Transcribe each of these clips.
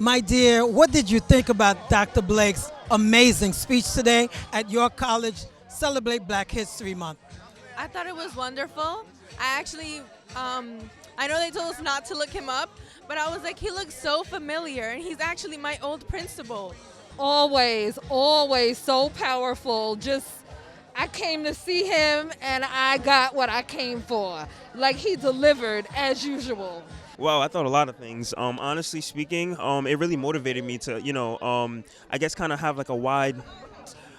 My dear, what did you think about Dr. Blake's amazing speech today at your college Celebrate Black History Month? I thought it was wonderful. I actually, I know they told us not to look him up, but I was like, he looks so familiar, and he's actually my old principal. Always, always so powerful. Just, I came to see him and I got what I came for. Like he delivered as usual. Well, I thought a lot of things. Honestly speaking, it really motivated me to, I guess kind of have like a wide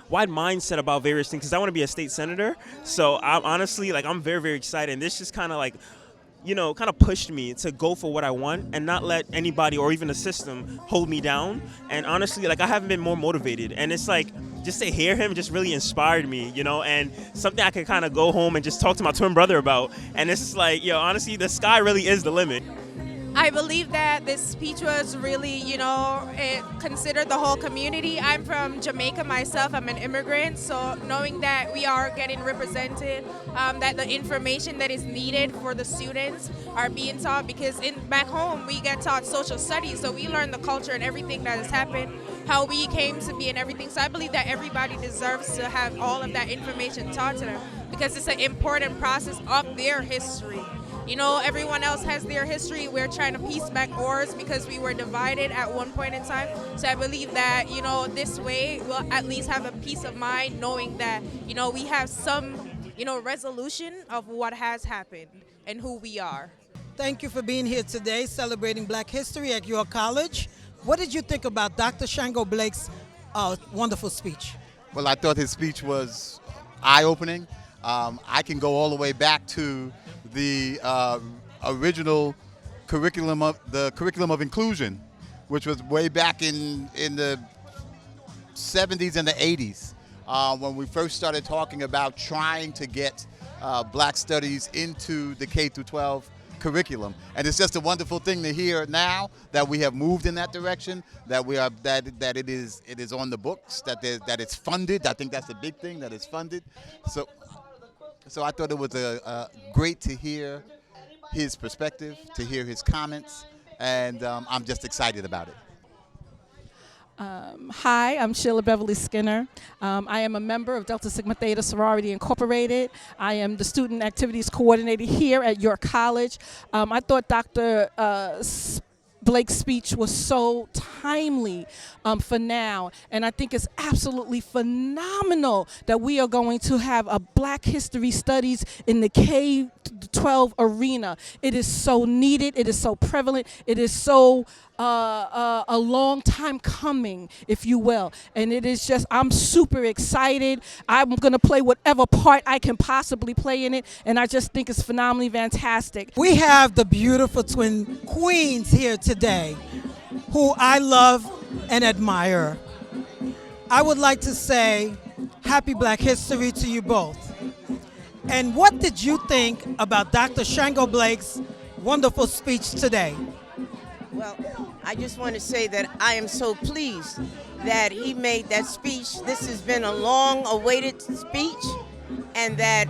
mindset about various things because I want to be a state senator. So I'm honestly I'm very, very excited. And this just kind of kind of pushed me to go for what I want and not let anybody or even the system hold me down. And honestly, I haven't been more motivated. And it's just to hear him just really inspired me, and something I could kind of go home and just talk to my twin brother about. And it's just honestly, the sky really is the limit. I believe that this speech was really, it considered the whole community. I'm from Jamaica myself. I'm an immigrant. So knowing that we are getting represented, that the information that is needed for the students are being taught, because back home we get taught social studies. So we learn the culture and everything that has happened, how we came to be and everything. So I believe that everybody deserves to have all of that information taught to them because it's an important process of their history. Everyone else has their history. We're trying to piece back ours because we were divided at one point in time. So I believe that, this way we'll at least have a peace of mind knowing that, we have some, resolution of what has happened and who we are. Thank you for being here today celebrating Black History at your college. What did you think about Dr. Shango Blake's wonderful speech? Well, I thought his speech was eye-opening. I can go all the way back to the original curriculum of inclusion, which was way back in the 70s and the 80s, when we first started talking about trying to get Black studies into the K through 12 curriculum. And it's just a wonderful thing to hear now that we have moved in that direction, that it is on the books, that it's funded. I think that's the big thing, that it's funded. So I thought it was great to hear his perspective, to hear his comments, and I'm just excited about it. Hi, I'm Sheila Beverly Skinner. I am a member of Delta Sigma Theta Sorority Incorporated. I am the Student Activities Coordinator here at your college. I thought Dr. Blake's speech was so timely for now, and I think it's absolutely phenomenal that we are going to have a Black History Studies in the K-12 arena. It is so needed. It is so prevalent. It is so a long time coming, if you will, and it is just, I'm super excited. I'm going to play whatever part I can possibly play in it, and I just think it's phenomenally fantastic. We have the beautiful twin queens here today who I love and admire. I would like to say happy Black History to you both. And what did you think about Dr. Shango Blake's wonderful speech today? Well, I just want to say that I am so pleased that he made that speech. This has been a long-awaited speech, and that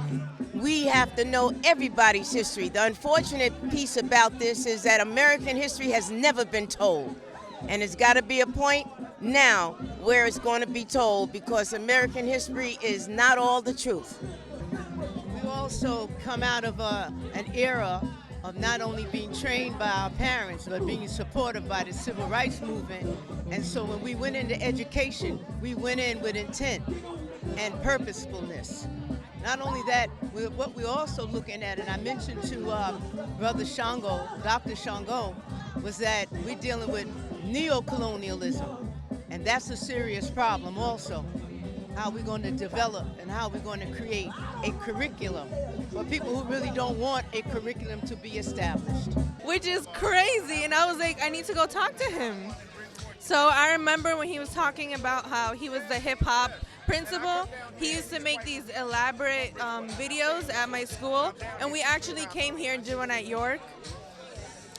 we have to know everybody's history. The unfortunate piece about this is that American history has never been told, and it's got to be a point now where it's going to be told, because American history is not all the truth. We also come out of an era of not only being trained by our parents, but being supported by the civil rights movement. And so when we went into education, we went in with intent and purposefulness. Not only that, what we're also looking at, and I mentioned to Brother Shango, Dr. Shango, was that we're dealing with neo-colonialism, and that's a serious problem also. How we're going to develop and how we're going to create a curriculum for people who really don't want a curriculum to be established. Which is crazy, and I was like, I need to go talk to him. So I remember when he was talking about how he was the hip-hop principal, he used to make these elaborate videos at my school, and we actually came here and did one at York.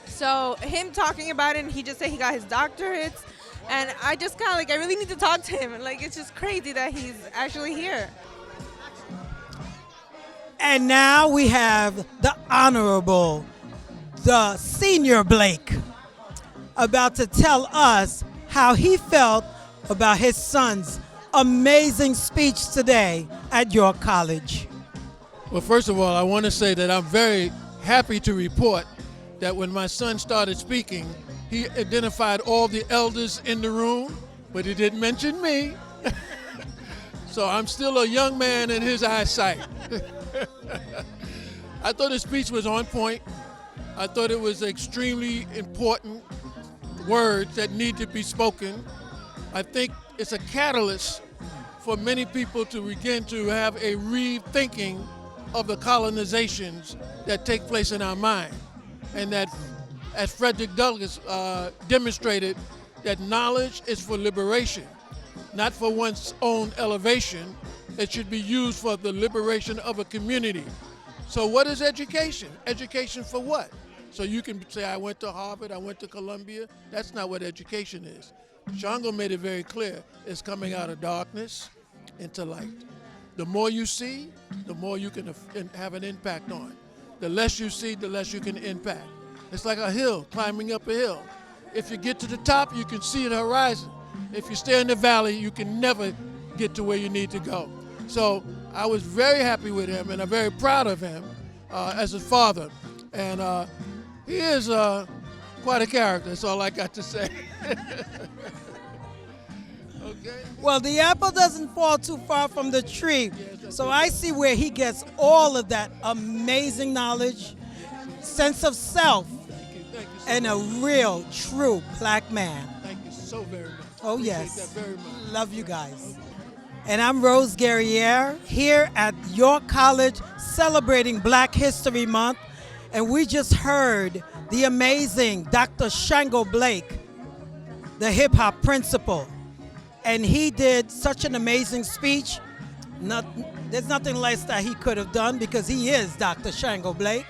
So him talking about it, and he just said he got his doctorates, and I just kind of I really need to talk to him. Like, it's just crazy that he's actually here. And now we have the Honorable, the Senior Blake. about to tell us how he felt about his son's amazing speech today at York College. Well, first of all, I want to say that I'm very happy to report that when my son started speaking, he identified all the elders in the room, but he didn't mention me. So I'm still a young man in his eyesight. I thought his speech was on point. I thought it was extremely important words that need to be spoken. I think it's a catalyst for many people to begin to have a rethinking of the colonizations that take place in our mind. And that, as Frederick Douglass demonstrated, that knowledge is for liberation, not for one's own elevation. It should be used for the liberation of a community. So what is education? Education for what? So you can say, I went to Harvard, I went to Columbia. That's not what education is. Shango made it very clear. It's coming out of darkness into light. The more you see, the more you can have an impact on. The less you see, the less you can impact. It's like a hill, climbing up a hill. If you get to the top, you can see the horizon. If you stay in the valley, you can never get to where you need to go. So I was very happy with him, and I'm very proud of him as a father. And he is quite a character, that's all I got to say. Okay. Well, the apple doesn't fall too far from the tree. So I see where he gets all of that amazing knowledge, sense of self, Thank you so and a real, true black man. Thank you so very much. Oh, Appreciate yes. that very much. Love you guys. And I'm Rose Guerriere here at York College celebrating Black History Month. And we just heard the amazing Dr. Shango Blake, the hip hop principal. And he did such an amazing speech. There's nothing less that he could have done because he is Dr. Shango Blake.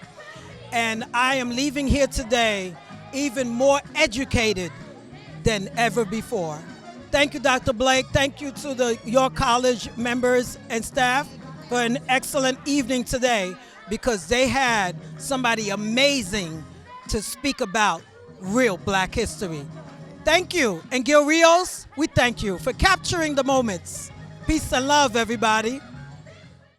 And I am leaving here today even more educated than ever before. Thank you, Dr. Blake. Thank you to the York College members and staff for an excellent evening today because they had somebody amazing to speak about real Black history. Thank you. And Gil Rios, we thank you for capturing the moments. Peace and love, everybody.